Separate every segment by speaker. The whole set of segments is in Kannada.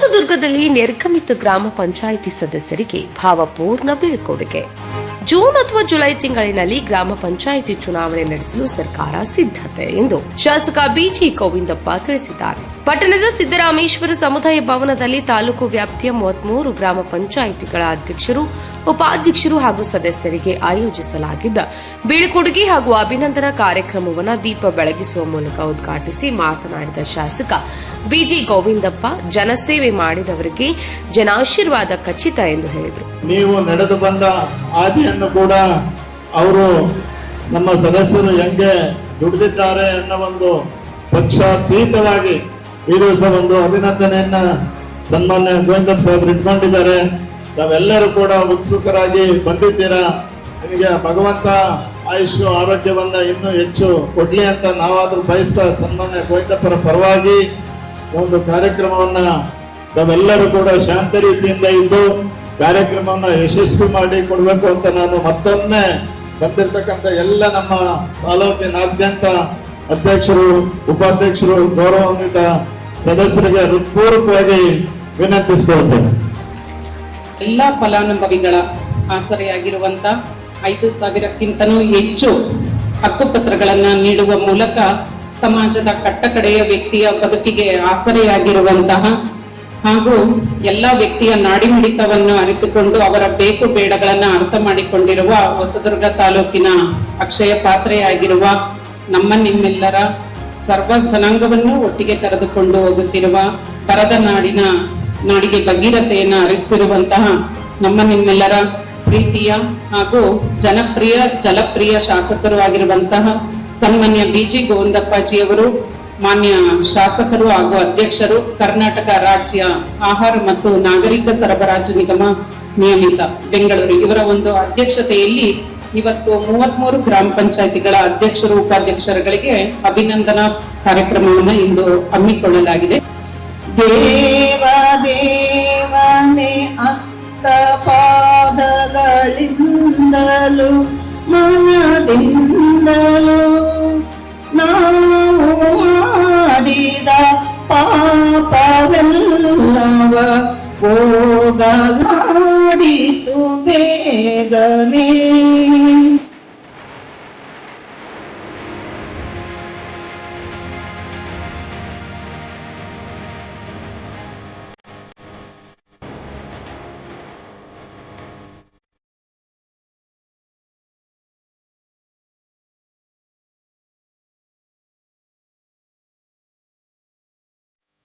Speaker 1: ಹೊಸದುರ್ಗದಲ್ಲಿ ನಿರ್ಗಮಿತ ಗ್ರಾಮ ಪಂಚಾಯಿತಿ ಸದಸ್ಯರಿಗೆ ಭಾವಪೂರ್ಣ ಬೀಳ್ಕೊಡುಗೆ. ಜೂನ್ ಅಥವಾ ಜುಲೈ ತಿಂಗಳಿನಲ್ಲಿ ಗ್ರಾಮ ಪಂಚಾಯಿತಿ ಚುನಾವಣೆ ನಡೆಸಲು ಸರ್ಕಾರ ಸಿದ್ಧತೆ ಎಂದು ಶಾಸಕ ಬಿಜಿ ಗೋವಿಂದಪ್ಪ ತಿಳಿಸಿದ್ದಾರೆ. ಪಟ್ಟಣದ ಸಿದ್ದರಾಮೇಶ್ವರ ಸಮುದಾಯ ಭವನದಲ್ಲಿ ತಾಲೂಕು ವ್ಯಾಪ್ತಿಯ 33 ಗ್ರಾಮ ಪಂಚಾಯಿತಿಗಳ ಅಧ್ಯಕ್ಷರು, ಉಪಾಧ್ಯಕ್ಷರು ಹಾಗೂ ಸದಸ್ಯರಿಗೆ ಆಯೋಜಿಸಲಾಗಿದ್ದ ಬೀಳ್ಕೊಡುಗೆ ಹಾಗೂ ಅಭಿನಂದನಾ ಕಾರ್ಯಕ್ರಮವನ್ನು ದೀಪ ಬೆಳಗಿಸುವ ಮೂಲಕ ಉದ್ಘಾಟಿಸಿ ಮಾತನಾಡಿದ ಶಾಸಕ ಬಿಜಿ ಗೋವಿಂದಪ್ಪ, ಜನಸೇವೆ ಮಾಡಿದವರಿಗೆ ಜನಾಶೀರ್ವಾದ ಖಚಿತ ಎಂದು ಹೇಳಿದರು.
Speaker 2: ನೀವು ನಡೆದು ಬಂದ ಹಾದಿಯನ್ನು ಕೂಡ ಅವರು ನಮ್ಮ ಸದಸ್ಯರು ಹೆಂಗೆ ದುಡಿದಿದ್ದಾರೆ ಅನ್ನೋ ಒಂದು ಪಕ್ಷಾತೀತವಾಗಿ ಈ ದಿವಸ ಒಂದು ಅಭಿನಂದನೆಯನ್ನ ಸನ್ಮಾನ್ಯ ಗೋವಿಂದಪ್ಪ ಸಾಹೇಬರು ಇಟ್ಕೊಂಡಿದ್ದಾರೆ. ತಾವೆಲ್ಲರೂ ಕೂಡ ಉತ್ಸುಕರಾಗಿ ಬಂದಿದ್ದೀರಾ. ನಿಮಗೆ ಭಗವಂತ ಆಯುಷು ಆರೋಗ್ಯವನ್ನ ಇನ್ನೂ ಹೆಚ್ಚು ಕೊಡ್ಲಿ ಅಂತ ನಾವಾದ್ರೂ ಬಯಸ್ತಾ ಸನ್ಮಾನ್ಯ ಗೋವಿಂದಪ್ಪರ ಪರವಾಗಿ ಒಂದು ಕಾರ್ಯಕ್ರಮವನ್ನ ತಾವೆಲ್ಲರೂ ಕೂಡ ಶಾಂತ ರೀತಿಯಿಂದ ಇದ್ದು ಕಾರ್ಯಕ್ರಮವನ್ನ ಯಶಸ್ವಿ ಮಾಡಿ ಕೊಡಬೇಕು ಅಂತ ನಾನು ಮತ್ತೊಮ್ಮೆ ಬಂದಿರತಕ್ಕಂಥ ಎಲ್ಲ ನಮ್ಮ ತಾಲೂಕಿನಾದ್ಯಂತ ಅಧ್ಯಕ್ಷರು, ಉಪಾಧ್ಯಕ್ಷರು, ಗೌರವಾನ್ವಿತ ಸದಸ್ಯರಿಗೆ ಹೃತ್ಪೂರ್ವಕವಾಗಿ ವಿನಂತಿಸಿಕೊಳ್ತೇನೆ.
Speaker 3: ಎಲ್ಲ ಫಲಾನುಭವಿಗಳ ಆಸರೆಯಾಗಿರುವಂತ 5,000ಕ್ಕಿಂತಲೂ ಹೆಚ್ಚು ಹಕ್ಕುಪತ್ರಗಳನ್ನು ನೀಡುವ ಮೂಲಕ ಸಮಾಜದ ಕಟ್ಟಕಡೆಯ ವ್ಯಕ್ತಿಯ ಬದುಕಿಗೆ ಆಸರೆಯಾಗಿರುವಂತಹ ಹಾಗೂ ಎಲ್ಲ ವ್ಯಕ್ತಿಯ ನಾಡಿಮಿಡಿತವನ್ನು ಅರಿತುಕೊಂಡು ಅವರ ಬೇಕು ಬೇಡಗಳನ್ನು ಅರ್ಥ ಮಾಡಿಕೊಂಡಿರುವ ಹೊಸದುರ್ಗ ತಾಲೂಕಿನ ಅಕ್ಷಯ ಪಾತ್ರೆಯಾಗಿರುವ ನಿಮ್ಮೆಲ್ಲರ ಸರ್ವ ಜನಾಂಗವನ್ನು ಒಟ್ಟಿಗೆ ಕರೆದುಕೊಂಡು ಹೋಗುತ್ತಿರುವ ಬರದ ನಾಡಿಗೆ ಭಗೀರಥೆಯನ್ನು ಅರಿಸಿರುವಂತಹ ನಿಮ್ಮೆಲ್ಲರ ಪ್ರೀತಿಯ ಹಾಗೂ ಜಲಪ್ರಿಯ ಶಾಸಕರು ಆಗಿರುವಂತಹ ಸನ್ಮಾನ್ಯ ಬಿಜಿ ಗೋವಿಂದಪ್ಪಾಜಿಯವರು, ಮಾನ್ಯ ಶಾಸಕರು ಹಾಗೂ ಅಧ್ಯಕ್ಷರು, ಕರ್ನಾಟಕ ರಾಜ್ಯ ಆಹಾರ ಮತ್ತು ನಾಗರಿಕ ಸರಬರಾಜು ನಿಗಮ ನಿಯಮಿತ ಬೆಂಗಳೂರು ಇವರ ಒಂದು ಅಧ್ಯಕ್ಷತೆಯಲ್ಲಿ ಇವತ್ತು 33 ಗ್ರಾಮ ಪಂಚಾಯಿತಿಗಳ ಅಧ್ಯಕ್ಷರು, ಉಪಾಧ್ಯಕ್ಷರುಗಳಿಗೆ ಅಭಿನಂದನಾ ಕಾರ್ಯಕ್ರಮವನ್ನು ಇಂದು ಹಮ್ಮಿಕೊಳ್ಳಲಾಗಿದೆ.
Speaker 4: ದೇವನೇ ಅಸ್ತಪಾದಗಳಿಂದಲೂ ಮನದಿಂದಲೂ ನಾವು ಮಾಡಿದ ಪಾಪವೆಲ್ಲವ ಹೋಗಲಾಡಿಸು ಬೇಗನೆ.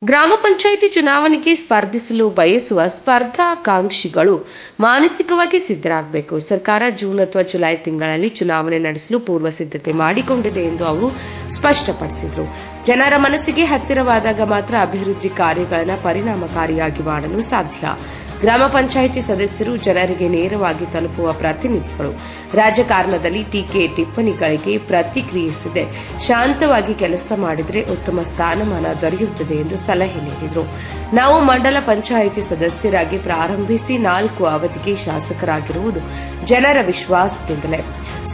Speaker 1: ಗ್ರಾಮ ಪಂಚಾಯಿತಿ ಚುನಾವಣೆಗೆ ಸ್ಪರ್ಧಿಸಲು ಬಯಸುವ ಸ್ಪರ್ಧಾಕಾಂಕ್ಷಿಗಳು ಮಾನಸಿಕವಾಗಿ ಸಿದ್ಧರಾಗಬೇಕು. ಸರ್ಕಾರ ಜೂನ್ ಅಥವಾ ಜುಲೈ ತಿಂಗಳಲ್ಲಿ ಚುನಾವಣೆ ನಡೆಸಲು ಪೂರ್ವ ಸಿದ್ಧತೆ ಮಾಡಿಕೊಂಡಿದೆ ಎಂದು ಅವರು ಸ್ಪಷ್ಟಪಡಿಸಿದರು. ಜನರ ಮನಸ್ಸಿಗೆ ಹತ್ತಿರವಾದಾಗ ಮಾತ್ರ ಅಭಿವೃದ್ಧಿ ಕಾರ್ಯಗಳನ್ನು ಪರಿಣಾಮಕಾರಿಯಾಗಿ ಮಾಡಲು ಸಾಧ್ಯ. ಗ್ರಾಮ ಪಂಚಾಯಿತಿ ಸದಸ್ಯರು ಜನರಿಗೆ ನೇರವಾಗಿ ತಲುಪುವ ಪ್ರತಿನಿಧಿಗಳು. ರಾಜಕಾರಣದಲ್ಲಿ ಟೀಕೆ ಟಿಪ್ಪಣಿಗಳಿಗೆ ಪ್ರತಿಕ್ರಿಯಿಸದೆ ಶಾಂತವಾಗಿ ಕೆಲಸ ಮಾಡಿದರೆ ಉತ್ತಮ ಸ್ಥಾನಮಾನ ದೊರೆಯುತ್ತದೆ ಎಂದು ಸಲಹೆ ನೀಡಿದರು. ನಾವು ಮಂಡಲ ಪಂಚಾಯಿತಿ ಸದಸ್ಯರಾಗಿ ಪ್ರಾರಂಭಿಸಿ 4 ಅವಧಿಗೆ ಶಾಸಕರಾಗಿರುವುದು ಜನರ ವಿಶ್ವಾಸದಿಂದಲೇ.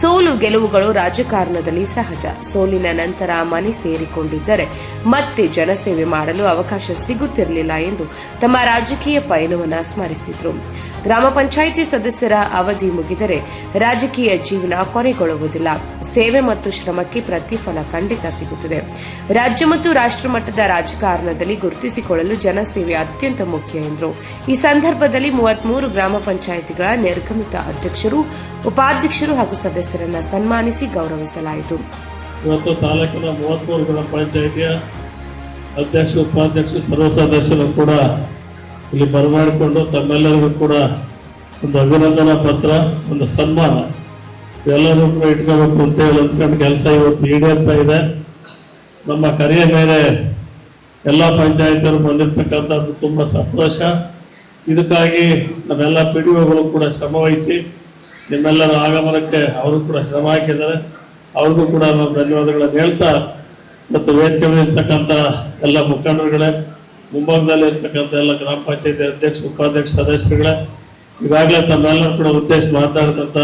Speaker 1: ಸೋಲು ಗೆಲುವುಗಳು ರಾಜಕಾರಣದಲ್ಲಿ ಸಹಜ. ಸೋಲಿನ ನಂತರ ಮನೆ ಸೇರಿಕೊಂಡಿದ್ದರೆ ಮತ್ತೆ ಜನಸೇವೆ ಮಾಡಲು ಅವಕಾಶ ಸಿಗುತ್ತಿರಲಿಲ್ಲ ಎಂದು ತಮ್ಮ ರಾಜಕೀಯ ಪಯಣವನ್ನು ಸ್ಮರಿಸಿದರು. ಗ್ರಾಮ ಪಂಚಾಯಿತಿ ಸದಸ್ಯರ ಅವಧಿ ಮುಗಿದರೆ ರಾಜಕೀಯ ಜೀವನ ಕೊನೆಗೊಳ್ಳುವುದಿಲ್ಲ. ಸೇವೆ ಮತ್ತು ಶ್ರಮಕ್ಕೆ ಪ್ರತಿಫಲ ಖಂಡಿತ ಸಿಗುತ್ತದೆ. ರಾಜ್ಯ ಮತ್ತು ರಾಷ್ಟ್ರ ಮಟ್ಟದ ರಾಜಕಾರಣದಲ್ಲಿ ಗುರುತಿಸಿಕೊಳ್ಳಲು ಜನಸೇವೆ ಅತ್ಯಂತ ಮುಖ್ಯ ಎಂದರು. ಈ ಸಂದರ್ಭದಲ್ಲಿ 33 ಗ್ರಾಮ ಪಂಚಾಯಿತಿಗಳ ನಿರ್ಗಮಿತ ಅಧ್ಯಕ್ಷರು, ಉಪಾಧ್ಯಕ್ಷರು ಹಾಗೂ ಸದಸ್ಯರನ್ನು ಸನ್ಮಾನಿಸಿ ಗೌರವಿಸಲಾಯಿತು.
Speaker 5: ಇವತ್ತು ತಾಲೂಕಿನ 33 ಗ್ರಾಮ ಪಂಚಾಯಿತಿಯ ಅಧ್ಯಕ್ಷ, ಉಪಾಧ್ಯಕ್ಷ, ಸರ್ವ ಸದಸ್ಯರು ಕೂಡ ಇಲ್ಲಿ ಬರಮಾಡಿಕೊಂಡು ತಮ್ಮೆಲ್ಲರಿಗೂ ಕೂಡ ಒಂದು ಅಭಿನಂದನಾ ಪತ್ರ, ಒಂದು ಸನ್ಮಾನ ಎಲ್ಲರೂ ಕೂಡ ಇಟ್ಕೋಬೇಕು ಅಂತ ಹೇಳಿ ಅಂದ್ಕೊಂಡು ಕೆಲಸ ಇವತ್ತು ಈಡೇರ್ತಾ ಇದೆ. ನಮ್ಮ ಕರೆಯ ಮೇಲೆ ಎಲ್ಲ ಪಂಚಾಯತಿಯವರು ಬಂದಿರತಕ್ಕಂಥದ್ದು ತುಂಬ ಸಂತೋಷ. ಇದಕ್ಕಾಗಿ ನಮ್ಮೆಲ್ಲ PDOಗಳು ಕೂಡ ಶ್ರಮವಹಿಸಿ ನಿಮ್ಮೆಲ್ಲರ ಆಗಮನಕ್ಕೆ ಅವರು ಕೂಡ ಶ್ರಮ ಹಾಕಿದ್ದಾರೆ. ಅವ್ರಿಗೂ ಕೂಡ ನಾವು ಧನ್ಯವಾದಗಳನ್ನು ಹೇಳ್ತಾ, ಮತ್ತು ವೇದಿಕೆ ಮೇಲೆ ಇರ್ತಕ್ಕಂಥ ಎಲ್ಲ ಮುಖಂಡರುಗಳೇ, ಮುಂಭಾಗದಲ್ಲಿ ಇರ್ತಕ್ಕಂಥ ಎಲ್ಲ ಗ್ರಾಮ ಪಂಚಾಯತಿ ಅಧ್ಯಕ್ಷ, ಉಪಾಧ್ಯಕ್ಷ, ಸದಸ್ಯರುಗಳೇ, ಈಗಾಗಲೇ ತಮ್ಮೆಲ್ಲರೂ ಕೂಡ ಉದ್ದೇಶ ಮಾತನಾಡಿದಂಥ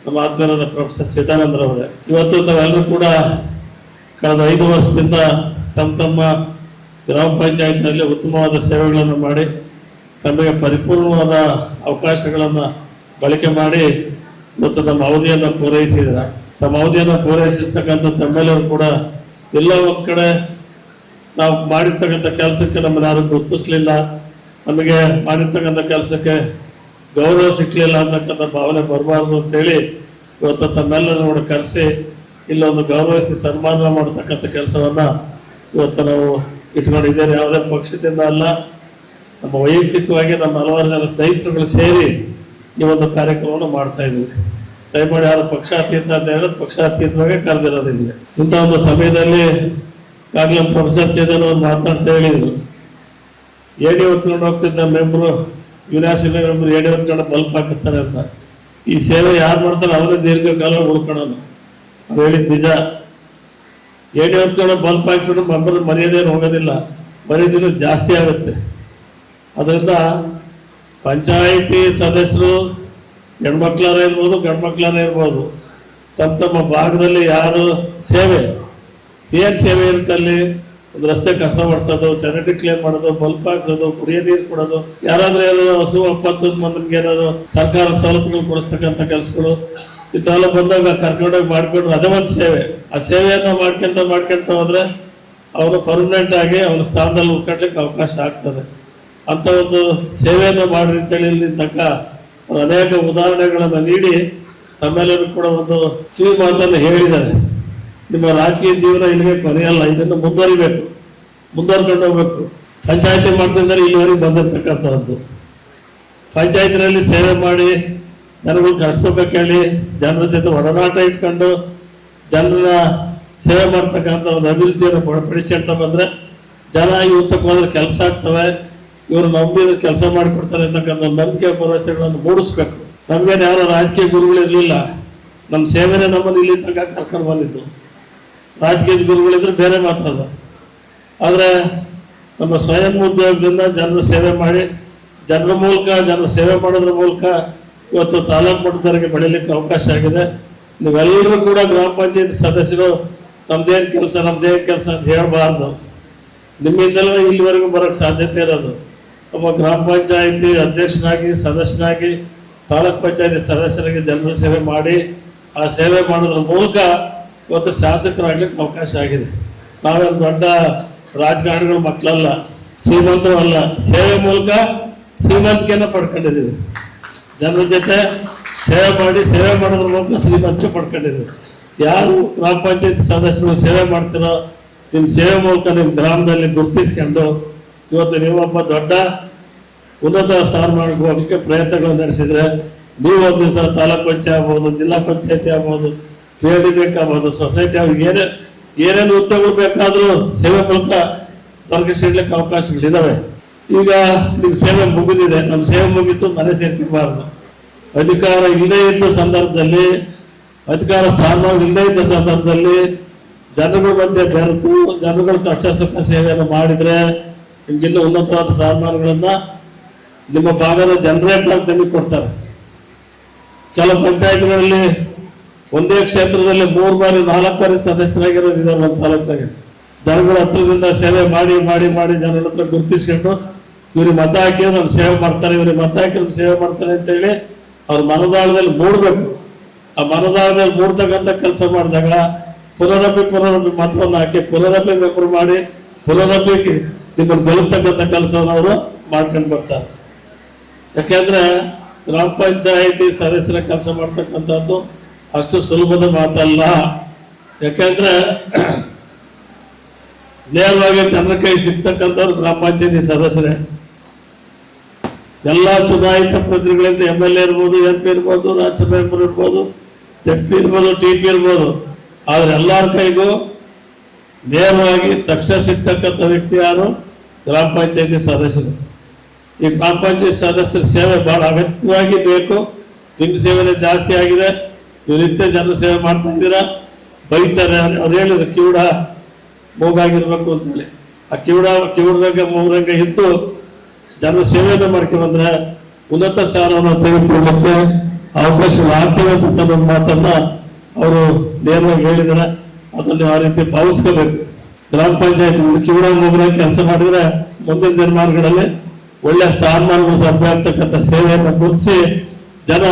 Speaker 5: ನಮ್ಮ ಆತ್ಮೀಯರಾದ ಪ್ರೊಫೆಸರ್ ಚಿದಾನಂದರವರೇ, ಇವತ್ತು ತಾವೆಲ್ಲರೂ ಕೂಡ ಕಳೆದ 5 ವರ್ಷದಿಂದ ತಮ್ಮ ಗ್ರಾಮ ಪಂಚಾಯತ್ನಲ್ಲಿ ಉತ್ತಮವಾದ ಸೇವೆಗಳನ್ನು ಮಾಡಿ ತಮಗೆ ಪರಿಪೂರ್ಣವಾದ ಅವಕಾಶಗಳನ್ನು ಬಳಕೆ ಮಾಡಿ ಇವತ್ತು ನಮ್ಮ ಅವಧಿಯನ್ನು ಪೂರೈಸಿದ್ದಾರೆ. ತಮ್ಮ ಅವಧಿಯನ್ನು ಪೂರೈಸಿರ್ತಕ್ಕಂಥ ತಮ್ಮೆಲ್ಲರೂ ಕೂಡ ಎಲ್ಲ ಒಂದು ಕಡೆ ನಾವು ಮಾಡಿರ್ತಕ್ಕಂಥ ಕೆಲಸಕ್ಕೆ ನಮ್ಮನ್ನು ಯಾರು ಗುರುತಿಸ್ಲಿಲ್ಲ, ನಮಗೆ ಮಾಡಿರ್ತಕ್ಕಂಥ ಕೆಲಸಕ್ಕೆ ಗೌರವ ಸಿಕ್ಕಲಿಲ್ಲ ಅಂತಕ್ಕಂಥ ಭಾವನೆ ಬರಬಾರ್ದು ಅಂತೇಳಿ ಇವತ್ತು ತಮ್ಮೆಲ್ಲರೂ ಕೂಡ ಕರೆಸಿ ಇಲ್ಲೊಂದು ಗೌರವಿಸಿ ಸನ್ಮಾನ ಮಾಡತಕ್ಕಂಥ ಕೆಲಸವನ್ನು ಇವತ್ತು ನಾವು ಇಟ್ಕೊಂಡಿದ್ದೇವೆ. ಯಾವುದೇ ಪಕ್ಷದಿಂದ ಅಲ್ಲ, ನಮ್ಮ ವೈಯಕ್ತಿಕವಾಗಿ ನಮ್ಮ ಹಲವಾರು ಜನ ಸ್ನೇಹಿತರುಗಳು ಸೇರಿ ಈ ಒಂದು ಕಾರ್ಯಕ್ರಮವನ್ನು ಮಾಡ್ತಾ ಇದ್ದೀವಿ. ದಯಮಾಡಿ ಯಾರು ಪಕ್ಷಾತೀತ ಅಂತ ಹೇಳಿದ್ರೆ ಪಕ್ಷಾತೀತವಾಗಿ ಕರೆದಿರೋದಿಲ್ಲ. ಇಂಥ ಒಂದು ಸಮಯದಲ್ಲಿ ಈಗಾಗಲೇ ಪ್ರೊಫೆಸರ್ ಚೇತನ್ ಅವರು ಮಾತಾಡ್ತಾ ಹೇಳಿದ್ರು, ಏಡಿ ಹೊತ್ಕೊಂಡು ಹೋಗ್ತಿದ್ದ ಮೆಂಬರು ಯೂನಿವರ್ಸಿಟಿ ಮೆಂಬರ್ ಏಡಿ ಹೊತ್ಕೊಂಡು ಬಲ್ಪ್ ಹಾಕಿಸ್ತಾರೆ ಅಂತ. ಈ ಸೇವೆ ಯಾರು ಮಾಡ್ತಾರೆ ಅವರೇ ದೀರ್ಘಕಾಲ ಉಳ್ಕೊಳ್ಳೋದು. ಅವ್ರು ಹೇಳಿದ್ ನಿಜ. ಏಡಿ ಹೊತ್ಕೊಂಡು ಬಲ್ಪ್ ಹಾಕಿಬಿಟ್ಟು ಮೆಂಬರ್ ಮರ್ಯಾದೇನು ಹೋಗೋದಿಲ್ಲ, ಮರ್ಯಾದಿನೂ ಜಾಸ್ತಿ ಆಗುತ್ತೆ. ಅದರಿಂದ ಪಂಚಾಯಿತಿ ಸದಸ್ಯರು ಹೆಣ್ಮಕ್ಳಾರ ಇರ್ಬೋದು ಗಂಡು ಮಕ್ಳಾರ ಇರ್ಬೋದು, ತಮ್ಮ ಭಾಗದಲ್ಲಿ ಯಾರು ಸೇವೆ ಸೇವೆ ಇರುತ್ತಲ್ಲಿ ಒಂದು ರಸ್ತೆ ಕಸ ಹೊಡ್ಸೋದು, ಚಾರಿಟಿ ಕ್ಲೇಮ್ ಮಾಡೋದು, ಬಲ್ಪ್ ಹಾಕ್ಸೋದು, ಕುಡಿಯೋ ನೀರು ಕೊಡೋದು, ಯಾರಾದ್ರೂ ಏನಾದ್ರು ಹಸು ಒಪ್ಪತ್ತು ಮಂದಿಗೆ ಏನಾದ್ರು ಸರ್ಕಾರ ಸವಲತ್ತುಗಳು ಕೊಡಿಸ್ತಕ್ಕಂಥ ಕೆಲಸಗಳು ಇಂಥವೆಲ್ಲ ಬಂದಾಗ ಕರ್ಕೊಂಡೋಗಿ ಮಾಡ್ಕೊಂಡು ಅದೇ ಒಂದು ಸೇವೆ. ಆ ಸೇವೆಯನ್ನು ಮಾಡ್ಕೊಂತ ಹೋದ್ರೆ ಅವರು ಪರ್ಮನೆಂಟ್ ಆಗಿ ಅವನ ಸ್ಥಾನದಲ್ಲಿ ಉಳ್ಕೊಳ್ಲಿಕ್ಕೆ ಅವಕಾಶ ಆಗ್ತದೆ. ಅಂತ ಒಂದು ಸೇವೆಯನ್ನು ಮಾಡಿ ಅಂತೇಳಿ ಇಲ್ಲಿ ತನಕ ಅನೇಕ ಉದಾಹರಣೆಗಳನ್ನು ನೀಡಿ ತಮ್ಮೆಲ್ಲರೂ ಕೂಡ ಒಂದು ಕಿವಿ ಮಾತನ್ನು ಹೇಳಿದ್ದಾರೆ. ನಿಮ್ಮ ರಾಜಕೀಯ ಜೀವನ ಇಲ್ಲಿಗೆ ಕೊನೆಯಲ್ಲ, ಇದನ್ನು ಮುಂದುವರ್ಕೊಂಡು ಹೋಗ್ಬೇಕು. ಪಂಚಾಯತಿ ಮಾಡ್ತಿದ್ದಾರೆ ಇಲ್ಲಿವರೆಗೆ ಬಂದಿರ್ತಕ್ಕಂಥದ್ದು. ಪಂಚಾಯತಿನಲ್ಲಿ ಸೇವೆ ಮಾಡಿ ಜನಗಳು ಕಟ್ಸೋಬೇಕು ಹೇಳಿ ಜನರ ಜೊತೆ ಒಡನಾಟ ಇಟ್ಕೊಂಡು ಜನರ ಸೇವೆ ಮಾಡ್ತಕ್ಕಂಥ ಒಂದು ಅಭಿವೃದ್ಧಿಯನ್ನು ಪಡಿಸ್ಕೊಳ್ತಾ ಬಂದರೆ ಜನ ಇವತ್ತಕ್ಕೆ ಹೋದ್ರೆ ಕೆಲಸ ಆಗ್ತವೆ, ಇವರು ನಂಬಿದ ಕೆಲಸ ಮಾಡಿಕೊಡ್ತಾರೆ ಅಂತಕ್ಕಂಥ ನಂಬಿಕೆ ಭರವಸೆಗಳನ್ನು ಮೂಡಿಸ್ಬೇಕು. ನಮಗೇನು ಯಾರೋ ರಾಜಕೀಯ ಗುರುಗಳು ಇರಲಿಲ್ಲ, ನಮ್ಮ ಸೇವೆನೇ ನಮ್ಮನ್ನು ಇಲ್ಲಿ ತನಕ ಕರ್ಕೊಂಡು ಬಂದಿದ್ದು. ರಾಜಕೀಯ ಗುರುಗಳಿದ್ರೆ ಬೇರೆ ಮಾತಾಡೋದು. ಆದರೆ ನಮ್ಮ ಸ್ವಯಂ ಉದ್ಯೋಗದಿಂದ ಜನರ ಸೇವೆ ಮಾಡಿ ಜನರ ಸೇವೆ ಮಾಡೋದ್ರ ಮೂಲಕ ಇವತ್ತು ತಾಲೂಕು ಮಟ್ಟದವರೆಗೆ ಬೆಳೀಲಿಕ್ಕೆ ಅವಕಾಶ ಆಗಿದೆ. ನೀವೆಲ್ಲರೂ ಕೂಡ ಗ್ರಾಮ ಪಂಚಾಯತ್ ಸದಸ್ಯರು ನಮ್ದೇನು ಕೆಲಸ ಅಂತ ಹೇಳಬಾರ್ದು. ನಿಮ್ಮಿಂದಲೇ ಇಲ್ಲಿವರೆಗೂ ಬರೋಕ್ಕೆ ಸಾಧ್ಯತೆ ಇರೋದು. ಒಬ್ಬ ಗ್ರಾಮ ಪಂಚಾಯತಿ ಅಧ್ಯಕ್ಷನಾಗಿ ಸದಸ್ಯನಾಗಿ ತಾಲೂಕ್ ಪಂಚಾಯತಿ ಸದಸ್ಯರಿಗೆ ಜನರ ಸೇವೆ ಮಾಡಿ ಆ ಸೇವೆ ಮಾಡೋದ್ರ ಮೂಲಕ ಇವತ್ತು ಶಾಸಕರಾಗ್ಲಿಕ್ಕೆ ಅವಕಾಶ ಆಗಿದೆ. ನಾವೇನು ದೊಡ್ಡ ರಾಜಕಾರಣಿಗಳ ಮಕ್ಕಳಲ್ಲ, ಶ್ರೀಮಂತರು ಅಲ್ಲ. ಸೇವೆ ಮೂಲಕ ಶ್ರೀಮಂತಿಕೆಯನ್ನು ಪಡ್ಕೊಂಡಿದ್ದೀವಿ. ಜನರ ಜೊತೆ ಸೇವೆ ಮಾಡೋದ್ರ ಮೂಲಕ ಶ್ರೀಮಂತಿಕೆ ಪಡ್ಕೊಂಡಿದ್ದೀವಿ. ಯಾರು ಗ್ರಾಮ ಪಂಚಾಯತ್ ಸದಸ್ಯರು ಸೇವೆ ಮಾಡ್ತೀರೋ ನಿಮ್ಮ ಸೇವೆ ಮೂಲಕ ನಿಮ್ಮ ಗ್ರಾಮದಲ್ಲಿ ಗುರುತಿಸ್ಕೊಂಡು ಇವತ್ತು ನೀವೊಬ್ಬ ದೊಡ್ಡ ಉನ್ನತ ಸ್ಥಾನಮಾನಕ್ಕೆ ಹೋಗೋಕ್ಕೆ ಪ್ರಯತ್ನಗಳು ನಡೆಸಿದ್ರೆ ನೀವು ಒಂದು ದಿವಸ ತಾಲೂಕ್ ಪಂಚಾಯತ್ ಆಗ್ಬೋದು, ಜಿಲ್ಲಾ ಪಂಚಾಯತಿ ಆಗ್ಬೋದು, PLD ಆಗ್ಬೋದು, ಸೊಸೈಟಿ ಆಗ್ಬೋದು, ಏನೇನು ಉದ್ಯೋಗಗಳು ಬೇಕಾದರೂ ಸೇವೆ ಮೂಲಕ ತೊಲಗಿಸಿಡ್ಲಿಕ್ಕೆ ಅವಕಾಶಗಳಿದ್ದಾವೆ. ಈಗ ನಿಮ್ಮ ಸೇವೆ ಮುಗಿದಿದೆ, ನಮ್ಮ ಸೇವೆ ಮುಗಿತು, ಮನೆ ಸೇರ್ತಿರಬಾರ್ದು. ಅಧಿಕಾರ ಇಲ್ಲದೇ ಇದ್ದ ಸಂದರ್ಭದಲ್ಲಿ, ಅಧಿಕಾರ ಸ್ಥಾನವಾಗಿ ಇಲ್ಲದೇ ಇದ್ದ ಸಂದರ್ಭದಲ್ಲಿ ಜನಗಳ ಮಧ್ಯೆ ಬೆರೆತು ಜನಗಳ ಕಷ್ಟ ಸುಖ ಸೇವೆಯನ್ನು ಮಾಡಿದರೆ ನಿಮ್ಗಿನ್ನೂ ಉನ್ನತವಾದ ಸ್ಥಾನಮಾನಗಳನ್ನು ನಿಮ್ಮ ಭಾಗದ ಜನರೇ ನಿಮಗೆ ಕೊಡ್ತಾರೆ. ಕೆಲವು ಪಂಚಾಯತ್ಗಳಲ್ಲಿ ಒಂದೇ ಕ್ಷೇತ್ರದಲ್ಲಿ 3 ಬಾರಿ 4 ಬಾರಿ ಸದಸ್ಯರಾಗಿರೋದು ಇದ್ದಾರೆ ನಮ್ಮ ತಾಲೂಕಿನಾಗೆ. ಜನಗಳ ಹತ್ರದಿಂದ ಸೇವೆ ಮಾಡಿ ಜನಗಳ ಹತ್ರ ಗುರುತಿಸ್ಕೊಂಡು ಇವ್ರಿಗೆ ಮತ ಹಾಕಿದ್ರೆ ನಮ್ಮ ಸೇವೆ ಮಾಡ್ತಾರೆ, ಇವ್ರಿಗೆ ಮತ ಹಾಕಿ ನಮ್ಮ ಸೇವೆ ಮಾಡ್ತಾರೆ ಅಂತೇಳಿ ಅವ್ರ ಮನದಾಳದಲ್ಲಿ ಮೂಡಬೇಕು. ಆ ಮನದಾಳದಲ್ಲಿ ಮೂಡ್ತಕ್ಕಂಥ ಕೆಲಸ ಮಾಡಿದಾಗ ಪುನರಪಿ ಮತವನ್ನು ಹಾಕಿ ಪುನರಪಿ ಮೆಂಬರ್ ಮಾಡಿ ಪುನರಪಿ ನಿಮ್ಮನ್ನು ಗೆಲ್ಲಿಸ್ತಕ್ಕಂಥ ಕೆಲಸವನ್ನು ಅವರು ಮಾಡ್ಕೊಂಡು ಬರ್ತಾರೆ. ಯಾಕೆಂದ್ರೆ ಗ್ರಾಮ ಪಂಚಾಯಿತಿ ಸದಸ್ಯರ ಕೆಲಸ ಮಾಡ್ತಕ್ಕಂಥದ್ದು ಅಷ್ಟು ಸುಲಭದ ಮಾತಲ್ಲ. ಯಾಕೆಂದ್ರೆ ನೇರವಾಗಿ ಜನರ ಕೈ ಸಿಗ್ತಕ್ಕಂಥವ್ರು ಗ್ರಾಮ ಪಂಚಾಯತಿ ಸದಸ್ಯರೇ. ಎಲ್ಲ ಚುನಾಯಿತ ಪ್ರತಿನಿಧಿಗಳಿಂದ MLA ಇರ್ಬೋದು, MP ಇರ್ಬೋದು, ರಾಜ್ಯಸಭೆ ಮೆಂಬರ್ ಇರ್ಬೋದು, ZP ಇರ್ಬೋದು, TP ಇರ್ಬೋದು. ಆದ್ರೆ ಎಲ್ಲರ ಕೈಗೂ ನೇರವಾಗಿ ತಕ್ಷಣ ಸಿಗ್ತಕ್ಕಂಥ ವ್ಯಕ್ತಿ ಯಾರು? ಗ್ರಾಮ ಪಂಚಾಯತಿ ಸದಸ್ಯರು. ಈ ಗ್ರಾಮ ಪಂಚಾಯತ್ ಸದಸ್ಯರ ಸೇವೆ ಬಹಳ ಅಗತ್ಯವಾಗಿ ಬೇಕು. ನಿಮ್ಮ ಸೇವೆನೇ ಜಾಸ್ತಿ ಆಗಿದೆ, ನೀವು ನಿತ್ಯ ಜನರ ಸೇವೆ ಮಾಡ್ತಾ ಇದ್ದೀರಾ. ಬೈತಾರೆ, ಅವ್ರು ಹೇಳಿದ್ರು ಕಿವುಡ ಮೂಗಾಗಿರ್ಬೇಕು ಅಂತೇಳಿ. ಆ ಕಿವುಡರಂಗ ಮೂಗರಂಗ ಇದ್ದು ಜನರ ಸೇವೆಯನ್ನು ಮಾಡ್ಕೊಂಡ್ಬಂದ್ರೆ ಉನ್ನತ ಸ್ಥಾನವನ್ನು ತೆಗೆದುಕೊಳ್ಳಕ್ಕೆ ಅವಕಾಶಗಳು ಆಗ್ತವೆ ಅಂತಕ್ಕಂಥ ಮಾತನ್ನ ಅವರು ನೇರವಾಗಿ ಹೇಳಿದ್ದಾರೆ. ಅದನ್ನು ಆ ರೀತಿ ಭಾವಿಸ್ಕೋಬೇಕು. ಗ್ರಾಮ ಪಂಚಾಯತ್ ಕಿವಿಡ ಕೆಲಸ ಮಾಡಿದ್ರೆ ಮುಂದಿನ ದಿನಮಾನಗಳಲ್ಲಿ ಒಳ್ಳೆ ಸ್ಥಾನಮಾನಗಳು ಲಭ್ಯ ಆಗ್ತಕ್ಕಂಥ ಸೇವೆಯನ್ನು ಗುರುತಿಸಿ ಜನ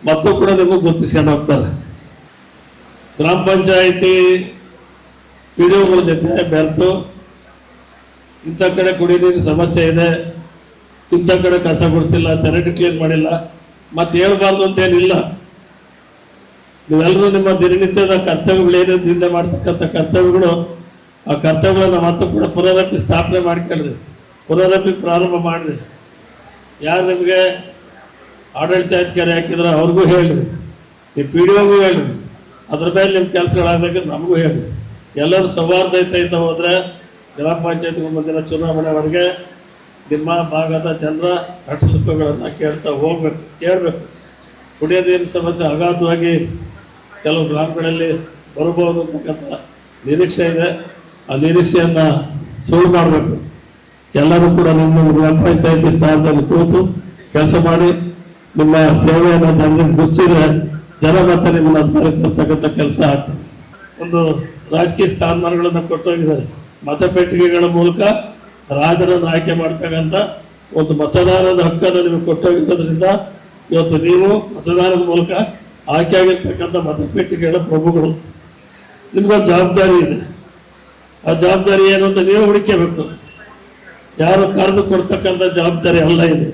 Speaker 5: ಮತ್ತು ಕೂಡ ನಿಮಗೆ ಗುರುತಿಸ್ಕೊಂಡು ಹೋಗ್ತಾರೆ. ಗ್ರಾಮ ಪಂಚಾಯತಿ ಪಿಡಿಒಗಳ ಜೊತೆ ಬೆರೆತು ಇಂಥ ಕಡೆ ಕುಡಿ ನೀರಿನ ಸಮಸ್ಯೆ ಇದೆ, ಇಂಥ ಕಡೆ ಕಸ ಗುಡಿಸಿಲ್ಲ, ಚರಂಡಿ ಕ್ಲೀನ್ ಮಾಡಿಲ್ಲ, ಮತ್ತೆ ಹೇಳ್ಬಾರ್ದು ಅಂತೇನಿಲ್ಲ. ನೀವೆಲ್ಲರೂ ನಿಮ್ಮ ದಿನನಿತ್ಯದ ಕರ್ತವ್ಯಗಳು ಏನೇನು ಹಿಂದೆ ಮಾಡ್ತಕ್ಕಂಥ ಕರ್ತವ್ಯಗಳು, ಆ ಕರ್ತವ್ಯಗಳನ್ನು ಮತ್ತೆ ಕೂಡ ಪುನರಪಿ ಸ್ಥಾಪನೆ ಮಾಡ್ಕೊಳ್ರಿ, ಪುನರಪಿ ಪ್ರಾರಂಭ ಮಾಡಿರಿ. ಯಾರು ನಿಮಗೆ ಆಡಳಿತಾಧಿಕಾರಿ ಹಾಕಿದ್ರೆ ಅವ್ರಿಗೂ ಹೇಳ್ರಿ, ಈ ಪಿ ಡಿ ಒಗೂ ಹೇಳ್ರಿ, ಅದ್ರ ಮೇಲೆ ನಿಮ್ಮ ಕೆಲಸಗಳಾಗಬೇಕು ನಮಗೂ ಹೇಳ್ರಿ. ಎಲ್ಲರೂ ಸೌಹಾರ್ದತೆಯಿಂದ ಹೋದರೆ ಗ್ರಾಮ ಪಂಚಾಯತ್ಗಳ ಮುಂದಿನ ಚುನಾವಣೆವರೆಗೆ ನಿಮ್ಮ ಭಾಗದ ಜನರ ಕಷ್ಟಸುಖಗಳನ್ನು ಕೇಳ್ತಾ ಹೋಗ್ಬೇಕು, ಕೇಳಬೇಕು. ಕುಡಿಯೋ ನೀರಿನ ಸಮಸ್ಯೆ ಅಗಾಧವಾಗಿ ಕೆಲವು ಗ್ರಾಮಗಳಲ್ಲಿ ಬರಬಹುದು ಅಂತಕ್ಕಂಥ ನಿರೀಕ್ಷೆ ಇದೆ. ಆ ನಿರೀಕ್ಷೆಯನ್ನು ಸುಳ್ಳು ಮಾಡಬೇಕು. ಎಲ್ಲರೂ ಕೂಡ ನಿಮ್ಮ ಗ್ರಾಮ ಪಂಚಾಯತಿ ಸ್ಥಾನದಲ್ಲಿ ಕೂತು ಕೆಲಸ ಮಾಡಿ ನಿಮ್ಮ ಸೇವೆಯನ್ನು ಜನರಿಗೆ ಗುರುತಿಸಿದ್ರೆ ಜನ ಮತ್ತೆ ನಿಮ್ಮನ್ನು ಅಧಿಕಾರಕ್ಕೆ ತರ್ತಕ್ಕಂಥ ಕೆಲಸ ಆಗ್ತದೆ. ಒಂದು ರಾಜಕೀಯ ಸ್ಥಾನಮಾನಗಳನ್ನು ಕೊಟ್ಟೋಗಿದ್ದಾರೆ. ಮತಪೆಟ್ಟಿಗೆಗಳ ಮೂಲಕ ರಾಜರನ್ನು ಆಯ್ಕೆ ಮಾಡ್ತಕ್ಕಂಥ ಒಂದು ಮತದಾನದ ಹಕ್ಕನ್ನು ನಿಮಗೆ ಕೊಟ್ಟೋಗಿರೋದ್ರಿಂದ ಇವತ್ತು ನೀವು ಮತದಾನದ ಮೂಲಕ ಆಯ್ಕೆ ಆಗಿರ್ತಕ್ಕಂಥ ಮತಪೆಟ್ಟಿಗೆಗಳ ಪ್ರಭುಗಳು. ನಿಮ್ಗೊಂದು ಜವಾಬ್ದಾರಿ ಇದೆ. ಆ ಜವಾಬ್ದಾರಿ ಏನು ಅಂತ ನೀವು ಹುಡುಕಬೇಕು. ಯಾರು ಕರೆದು ಕೊಡ್ತಕ್ಕಂಥ ಜವಾಬ್ದಾರಿ ಅಲ್ಲ ಇದು.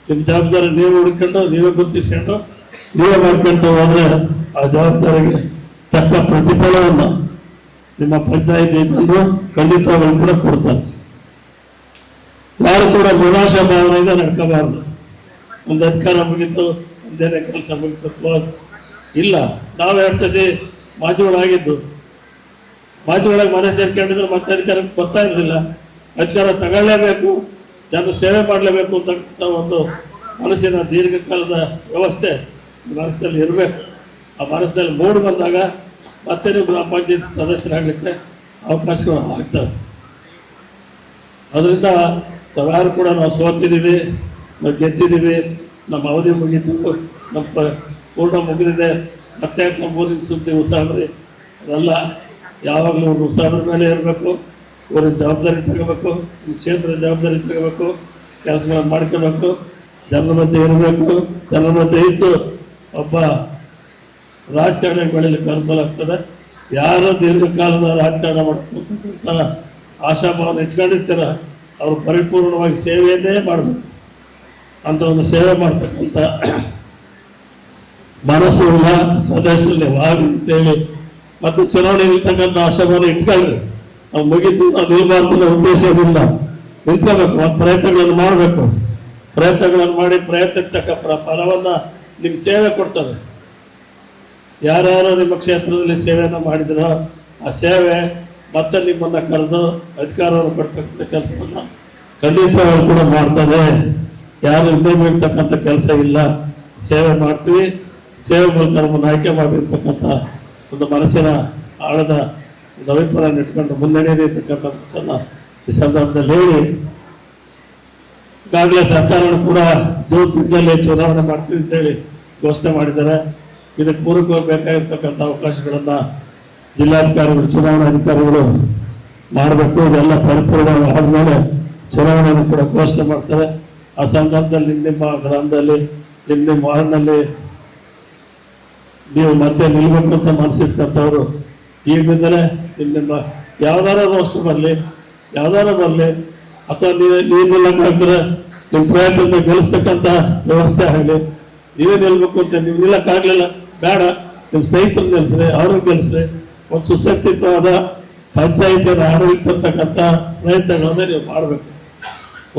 Speaker 5: ನಿಮ್ಮ ಜವಾಬ್ದಾರಿ ನೀವು ಹುಡ್ಕೊಂಡು, ನೀವೇ ಗುರುತಿಸ್ಕೊಂಡು, ನೀವೇ ಮಾಡ್ಕೊಂತ ಹೋದ್ರೆ ಆ ಜವಾಬ್ದಾರಿಗೆ ತಕ್ಕ ಪ್ರತಿಫಲವನ್ನು ನಿಮ್ಮ ಪಂಚಾಯತಿ ಜನರು ಖಂಡಿತವಾಗ್ಲೂ ಕೂಡ ಕೊಡ್ತಾರೆ. ಯಾರು ಕೂಡ ನಿರಾಶಾ ಭಾವನೆಯಿಂದ ನಡ್ಕೋಬಾರ್ದು. ಒಂದು ಅಧಿಕಾರ ಮುಗೀತು, ಒಂದೇನೇ ಕೆಲಸ ಮುಗೀತು, ಕ್ಲೋಸ್ ಇಲ್ಲ. ನಾವು ಹೇಳ್ತದೆ ಮಾಜುಗಳಾಗಿದ್ದು, ಮಾಜುಗಳಾಗಿ ಮನೆ ಸೇರ್ಕೊಂಡಿದ್ರೆ ಮತ್ತೆ ಅಧಿಕಾರಕ್ಕೆ ಬರ್ತಾ ಇರಲಿಲ್ಲ. ಅಧಿಕಾರ ತಗೊಳ್ಳೇಬೇಕು, ಜನರು ಸೇವೆ ಮಾಡಲೇಬೇಕು ಅಂತಕ್ಕಂಥ ಒಂದು ಮನಸ್ಸಿನ ದೀರ್ಘಕಾಲದ ವ್ಯವಸ್ಥೆ ಮನಸ್ಸಿನಲ್ಲಿ ಇರಬೇಕು. ಆ ಮನಸ್ಸಿನಲ್ಲಿ ಮೂಡಿ ಬಂದಾಗ ಮತ್ತೆ ನೀವು ಗ್ರಾಮ ಪಂಚಾಯತ್ ಸದಸ್ಯರಾಗಲಿಕ್ಕೆ ಅವಕಾಶಗಳು ಆಗ್ತವೆ. ಅದರಿಂದ ತಾವ್ಯಾರು ಕೂಡ ನಾವು ಸೋತಿದ್ದೀವಿ, ನಾವು ಗೆದ್ದಿದ್ದೀವಿ, ನಮ್ಮ ಅವಧಿ ಮುಗೀತು, ನಮ್ಮ ಪೂರ್ಣ ಮುಗಿದಿದೆ, ಮತ್ತೆ ಮುಂದಿನ ಸುದ್ದಿ ಉಸಾಬರಿ ಅದೆಲ್ಲ. ಯಾವಾಗಲೂ ಒಂದು ಉಸಾಬರಿ ಮೇಲೆ ಇರಬೇಕು. ಊರಿನ ಜವಾಬ್ದಾರಿ ತಗೋಬೇಕು, ಕ್ಷೇತ್ರ ಜವಾಬ್ದಾರಿ ತಗೋಬೇಕು, ಕೆಲಸಗಳನ್ನು ಮಾಡ್ಕೋಬೇಕು, ಜನರ ಮಧ್ಯೆ ಇರಬೇಕು. ಜನರ ಮಧ್ಯೆ ಇದ್ದು ಒಬ್ಬ ರಾಜಕಾರಣ ಬೆಳೀಲಿಕ್ಕೆ ಅನುಕೂಲ ಆಗ್ತದೆ. ಯಾರು ದೀರ್ಘಕಾಲದ ರಾಜಕಾರಣ ಮಾಡ್ತಕ್ಕಂಥ ಆಶಾಭಾವನೆ ಇಟ್ಕೊಂಡಿರ್ತೀರ ಅವರು ಪರಿಪೂರ್ಣವಾಗಿ ಸೇವೆಯನ್ನೇ ಮಾಡಬೇಕು. ಅಂತ ಒಂದು ಸೇವೆ ಮಾಡ್ತಕ್ಕಂಥ ಮನಸ್ಸು ಇಲ್ಲ, ಸದಸ್ಯರಲ್ಲಿ ವಾಗಿ ಅಂತೇಳಿ ಮತ್ತು ಚುನಾವಣೆ ನಿಲ್ತಕ್ಕಂಥ ಆಶಾಭಾವನೆ ಇಟ್ಕೊಳ್ರಿ. ನಾವು ಮುಗಿತು, ನಾವು ನಿಲ್ಬಾರ್ದು ಉದ್ದೇಶವಿಲ್ಲ, ನಿಂತ್ಕೋಬೇಕು. ಮತ್ತು ಪ್ರಯತ್ನಗಳನ್ನು ಮಾಡಬೇಕು. ಪ್ರಯತ್ನಗಳನ್ನು ಮಾಡಿ ಪ್ರಯತ್ನಕ್ಕೆ ತಕ್ಕ ಫಲವನ್ನು ನಿಮ್ಮ ಸೇವೆ ಕೊಡ್ತದೆ. ಯಾರ್ಯಾರು ನಿಮ್ಮ ಕ್ಷೇತ್ರದಲ್ಲಿ ಸೇವೆಯನ್ನು ಮಾಡಿದ್ರೋ ಆ ಸೇವೆ ಮತ್ತೆ ನಿಮ್ಮನ್ನು ಕರೆದು ಅಧಿಕಾರವನ್ನು ಕೊಡ್ತಕ್ಕಂಥ ಕೆಲಸವನ್ನು ಖಂಡಿತವಾಗಿ ಕೂಡ ಮಾಡ್ತದೆ. ಯಾರು ಹಿಂದೆ ಬೀಳ್ತಕ್ಕಂಥ ಕೆಲಸ ಇಲ್ಲ. ಸೇವೆ ಮಾಡ್ತೀವಿ, ಸೇವೆ ಮೂಲಕ ನಮ್ಮನ್ನು ಆಯ್ಕೆ ಮಾಡಿರ್ತಕ್ಕಂಥ ಒಂದು ಮನಸ್ಸಿನ ಆಳದ ಒಂದು ಅಭಿಪ್ರಾಯ ಇಟ್ಕೊಂಡು ಮುನ್ನಡೆಯದೇ ಇರ್ತಕ್ಕಂಥದ್ದನ್ನು ಈ ಸಂದರ್ಭದಲ್ಲಿ ಹೇಳಿ, ಈಗಾಗಲೇ ಸರ್ಕಾರಗಳು ಕೂಡ ಜೂನ್ ತಿಂಗಳಲ್ಲಿ ಚುನಾವಣೆ ಮಾಡ್ತೀವಿ ಅಂತೇಳಿ ಘೋಷಣೆ ಮಾಡಿದ್ದಾರೆ. ಇದಕ್ಕೆ ಪೂರಕವಾಗಿ ಬೇಕಾಗಿರ್ತಕ್ಕಂಥ ಅವಕಾಶಗಳನ್ನು ಜಿಲ್ಲಾಧಿಕಾರಿಗಳು, ಚುನಾವಣಾಧಿಕಾರಿಗಳು ಮಾಡಬೇಕು. ಇದೆಲ್ಲ ಪರಿಪೂರ್ಣ ಆದಮೇಲೆ ಚುನಾವಣೆಯನ್ನು ಕೂಡ ಘೋಷಣೆ ಮಾಡ್ತಾರೆ. ಆ ಸಂದರ್ಭದಲ್ಲಿ ನಿಮ್ಮ ಗ್ರಾಮದಲ್ಲಿ, ನಿಮ್ಮ ವಾರ್ಡ್ನಲ್ಲಿ ನೀವು ಮತ್ತೆ ನಿಲ್ಬೇಕು ಅಂತ ಮನಸ್ಸಿರ್ತಕ್ಕಂಥವ್ರು ಈಗಿಂದಲೇ ನಿಮ್ಮ ಯಾವ್ದಾರ ರೋಸ್ಟ್ ಬರಲಿ, ಯಾವ್ದಾರ ಬರಲಿ, ಅಥವಾ ನೀವು ನಿಲ್ಲಕ್ಕಾಗ್ರೆ ನಿಮ್ಮ ಪ್ರಯತ್ನದಿಂದ ಗೆಲ್ಲಿಸ್ತಕ್ಕಂಥ ವ್ಯವಸ್ಥೆ ಆಗಲಿ. ನೀವೇ ನಿಲ್ಬೇಕು ಅಂತ ನೀವು ನಿಲ್ಲಕ್ಕಾಗಲಿಲ್ಲ, ಬೇಡ, ನಿಮ್ಮ ಸ್ನೇಹಿತರು ಗೆಲ್ಲಿಸ್ರಿ, ಅವ್ರಿಗೆ ಗೆಲ್ಲಿಸ್ರಿ. ಒಂದು ಸುಸಂಸ್ಥಿತವಾದ ಪಂಚಾಯಿತಿಯನ್ನು ಆಡಳಿತ ತಕ್ಕಂಥ ಪ್ರಯತ್ನಗಳನ್ನೇ ನೀವು ಮಾಡಬೇಕು.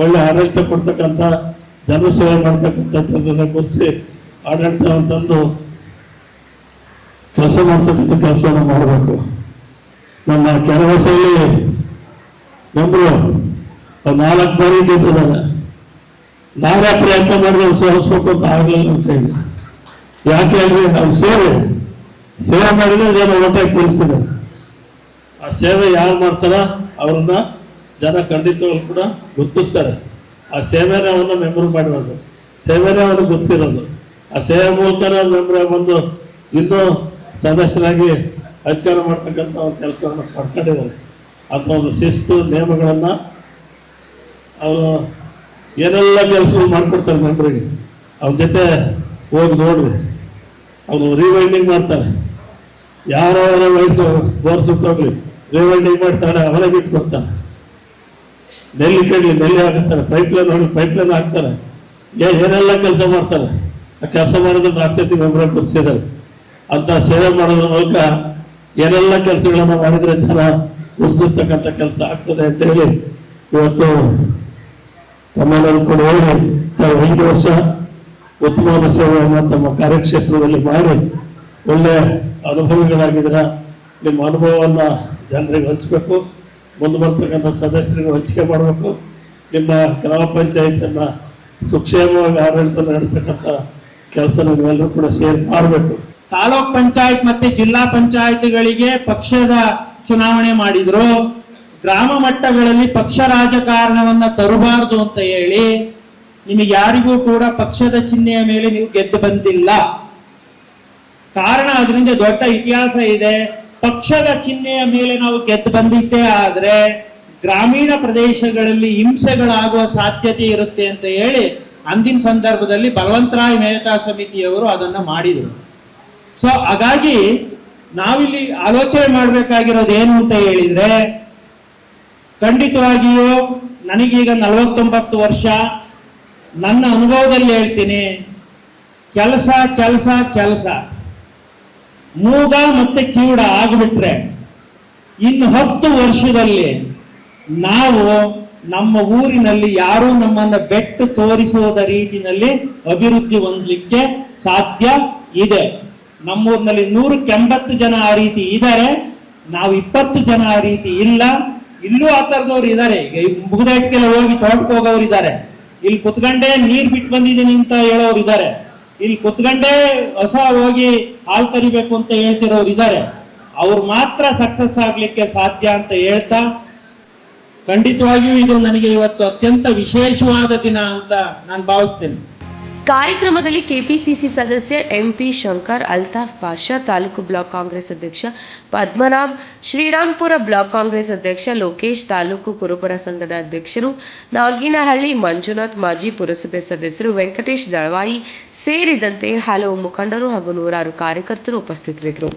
Speaker 5: ಒಳ್ಳೆ ಆಡಳಿತ ಕೊಡ್ತಕ್ಕಂಥ ಜನ ಸೇವೆ ಮಾಡ್ತಕ್ಕಂಥದ್ದನ್ನು ಗುರುತಿಸಿ ಆಡಳಿತವನ್ನು ತಂದು ಕೆಲಸ ಮಾಡ್ತಕ್ಕಂಥ ಕೆಲಸವನ್ನು ಮಾಡಬೇಕು. ನಮ್ಮ ಕೆರವಸಲ್ಲಿ ಮೆಂಬರು 4 ಬಾರಿ ಗೆದ್ದಿದ್ದಾರೆ. ನಾವೇ ಪ್ರಯತ್ನ ಮಾಡಿದ್ರೆ ಸೋಲಿಸ್ಬೇಕು ಅಂತ ಆಗಲಿಲ್ಲ ಅಂತ ಹೇಳಿ. ಯಾಕೆ ಹೇಳಿದ್ರೆ ಅವ್ರು ಸೇವೆ ಮಾಡಿದ್ರೆ ಜನ ಒಟ್ಟಾಗಿ ತಿಳಿಸಿದ್ದಾರೆ. ಆ ಸೇವೆ ಯಾರು ಮಾಡ್ತಾರ ಅವ್ರನ್ನ ಜನ ಖಂಡಿತವಾಗ್ಲೂ ಕೂಡ ಗುರುತಿಸ್ತಾರೆ. ಆ ಸೇವೆನೇ ಅವನ್ನ ಮೆಂಬರ್ ಮಾಡಿರೋದು, ಸೇವೆನೇ ಅವನು ಗುರುತಿಸಿರೋದು. ಆ ಸೇವೆ ಮೂಲಕನೇ ಮೆಂಬರ್ ಬಂದು ಇನ್ನೂ ಸದಸ್ಯರಾಗಿ ಅಧಿಕಾರ ಮಾಡ್ತಕ್ಕಂಥ ಒಂದು ಕೆಲಸವನ್ನು ಮಾಡ್ಕೊಂಡಿದ್ದಾರೆ. ಅಥವಾ ಒಂದು ಶಿಸ್ತು ನಿಯಮಗಳನ್ನು ಅವರು ಏನೆಲ್ಲ ಕೆಲಸಗಳು ಮಾಡಿಕೊಡ್ತಾರೆ ಮೆಂಬರಿಗೆ. ಅವ್ರ ಜೊತೆ ಹೋಗಿ ನೋಡ್ರಿ, ಅವರು ರಿವೈಂಡಿಂಗ್ ಮಾಡ್ತಾರೆ. ಯಾರೋ ವಯಸ್ಸು ಬೋರ್ ಸುಟ್ಟೋಗ್ಲಿ ರಿವೈಂಡಿಂಗ್ ಮಾಡ್ತಾರೆ, ಅವರೇ ಬಿಟ್ಟು ಬರ್ತಾರೆ. ನೆಲ್ಲಿ ಕಡ್ಲಿ ನೆಲ್ಲಿ ಹಾಕಿಸ್ತಾರೆ, ಪೈಪ್ಲೈನ್ ಹೊಡಿ ಪೈಪ್ಲೈನ್ ಹಾಕ್ತಾರೆ. ಏನೆಲ್ಲ ಕೆಲಸ ಮಾಡ್ತಾರೆ. ಆ ಕೆಲಸ ಮಾಡಿದ್ರೆ 4 ಸತಿ ಮೆಂಬರ್ ಬರ್ಸಿದ್ದಾರೆ. ಅಂತ ಸೇವೆ ಮಾಡೋದ್ರ ಮೂಲಕ ಏನೆಲ್ಲ ಕೆಲಸಗಳನ್ನು ಮಾಡಿದ್ರೆ ಜನ ಉಳಿಸಿರ್ತಕ್ಕಂಥ ಕೆಲಸ ಆಗ್ತದೆ ಅಂತ ಹೇಳಿ ಇವತ್ತು ತಮ್ಮೆಲ್ಲರೂ ಕೂಡ ಹೇಳಿ ತಾವು 5 ವರ್ಷ ಉತ್ತಮವಾದ ಸೇವೆಯನ್ನು ತಮ್ಮ ಕಾರ್ಯಕ್ಷೇತ್ರದಲ್ಲಿ ಮಾಡಿ ಒಳ್ಳೆ ಅನುಭವಿಗಳಾಗಿದ್ದೀರ. ನಿಮ್ಮ ಅನುಭವವನ್ನು ಜನರಿಗೆ ಹಂಚಬೇಕು, ಮುಂದೆ ಬರ್ತಕ್ಕಂಥ ಸದಸ್ಯರಿಗೆ ಹಂಚಿಕೆ ಮಾಡಬೇಕು. ನಿಮ್ಮ ಗ್ರಾಮ ಪಂಚಾಯತನ್ನು ಸುಕ್ಷೇಮವಾಗಿ ಆಡಳಿತ ನಡೆಸ್ತಕ್ಕಂಥ ಕೆಲಸ ನೀವೆಲ್ಲರೂ ಕೂಡ ಸೇರಿ ಮಾಡಬೇಕು.
Speaker 6: ತಾಲೂಕ್ ಪಂಚಾಯತ್ ಮತ್ತೆ ಜಿಲ್ಲಾ ಪಂಚಾಯತ್ಗಳಿಗೆ ಪಕ್ಷದ ಚುನಾವಣೆ ಮಾಡಿದ್ರು. ಗ್ರಾಮ ಮಟ್ಟಗಳಲ್ಲಿ ಪಕ್ಷ ರಾಜಕಾರಣವನ್ನ ತರಬಾರದು ಅಂತ ಹೇಳಿ ನಿಮಗೆ ಯಾರಿಗೂ ಕೂಡ ಪಕ್ಷದ ಚಿಹ್ನೆಯ ಮೇಲೆ ನೀವು ಗೆದ್ದು ಬಂದಿಲ್ಲ. ಕಾರಣ ಅದರಿಂದ ದೊಡ್ಡ ಇತಿಹಾಸ ಇದೆ. ಪಕ್ಷದ ಚಿಹ್ನೆಯ ಮೇಲೆ ನಾವು ಗೆದ್ದು ಬಂದಿದ್ದೇ ಆದ್ರೆ ಗ್ರಾಮೀಣ ಪ್ರದೇಶಗಳಲ್ಲಿ ಹಿಂಸೆಗಳಾಗುವ ಸಾಧ್ಯತೆ ಇರುತ್ತೆ ಅಂತ ಹೇಳಿ ಅಂದಿನ ಸಂದರ್ಭದಲ್ಲಿ ಬಲವಂತರಾಯ್ ಮೆಹ್ತಾ ಸಮಿತಿಯವರು ಅದನ್ನ ಮಾಡಿದರು. ಸೊ ಹಾಗಾಗಿ ನಾವಿಲ್ಲಿ ಆಲೋಚನೆ ಮಾಡಬೇಕಾಗಿರೋದು ಏನು ಅಂತ ಹೇಳಿದ್ರೆ, ಖಂಡಿತವಾಗಿಯೂ ನನಗೀಗ 49 ವರ್ಷ. ನನ್ನ ಅನುಭವದಲ್ಲಿ ಹೇಳ್ತೀನಿ, ಕೆಲಸ ಕೆಲಸ ಕೆಲಸ ಮೂಗ ಮತ್ತೆ ಕಿವುಡ ಆಗ್ಬಿಟ್ರೆ ಇನ್ನು 10 ವರ್ಷದಲ್ಲಿ ನಾವು ನಮ್ಮ ಊರಿನಲ್ಲಿ ಯಾರೂ ನಮ್ಮನ್ನ ಬೆಟ್ಟು ತೋರಿಸುವುದ ರೀತಿಯಲ್ಲಿ ಅಭಿವೃದ್ಧಿ ಹೊಂದಲಿಕ್ಕೆ ಸಾಧ್ಯ ಇದೆ. ನಮ್ಮೂರಿನಲ್ಲಿ 180 ಜನ ಆ ರೀತಿ ಇದ್ದಾರೆ, ನಾವು 20 ಜನ ಆ ರೀತಿ ಇಲ್ಲ. ಇಲ್ಲೂ ಆ ಥರದವ್ರು ಇದ್ದಾರೆ. ಈಗ ಮುಗಿದಾಟಿಗೆಲ್ಲ ಹೋಗಿ ತೋಟಕ್ಕೆ ಹೋಗೋರು ಇದ್ದಾರೆ, ಇಲ್ಲಿ ಕುತ್ಕೊಂಡೇ ನೀರ್ ಬಿಟ್ಟು ಬಂದಿದ್ದೀನಿ ಅಂತ ಹೇಳೋರು ಇದ್ದಾರೆ, ಇಲ್ಲಿ ಕುತ್ಕೊಂಡೇ ಹೊಸ ಹೋಗಿ ಹಾಲು ಕರಿಬೇಕು ಅಂತ ಹೇಳ್ತಿರೋರು ಇದ್ದಾರೆ. ಅವ್ರು ಮಾತ್ರ ಸಕ್ಸಸ್ ಆಗ್ಲಿಕ್ಕೆ ಸಾಧ್ಯ ಅಂತ ಹೇಳ್ತಾ, ಖಂಡಿತವಾಗಿಯೂ ಇದು ನನಗೆ ಇವತ್ತು ಅತ್ಯಂತ ವಿಶೇಷವಾದ ದಿನ ಅಂತ ನಾನು ಭಾವಿಸ್ತೇನೆ.
Speaker 1: ಕಾರ್ಯಕ್ರಮದಲ್ಲಿ ಕೆಪಿಸಿಸಿ ಸದಸ್ಯ ಎಂಪಿ ಶಂಕರ್, ಅಲ್ತಾಫ್ ಪಾಷಾ, ತಾಲೂಕು ಬ್ಲಾಕ್ ಕಾಂಗ್ರೆಸ್ ಅಧ್ಯಕ್ಷ ಪದ್ಮನಾಭ್, ಶ್ರೀರಾಂಪುರ ಬ್ಲಾಕ್ ಕಾಂಗ್ರೆಸ್ ಅಧ್ಯಕ್ಷ ಲೋಕೇಶ್, ತಾಲೂಕು ಕುರುಬರ ಸಂಘದ ಅಧ್ಯಕ್ಷರು ನಾಗಿನಹಳ್ಳಿ ಮಂಜುನಾಥ್, ಮಾಜಿ ಪುರಸಭೆ ಸದಸ್ಯರು ವೆಂಕಟೇಶ್ ದಳವಾಯಿ ಸೇರಿದಂತೆ ಹಲವು ಮುಖಂಡರು ಹಾಗೂ ನೂರಾರು ಕಾರ್ಯಕರ್ತರು ಉಪಸ್ಥಿತರಿದ್ದರು.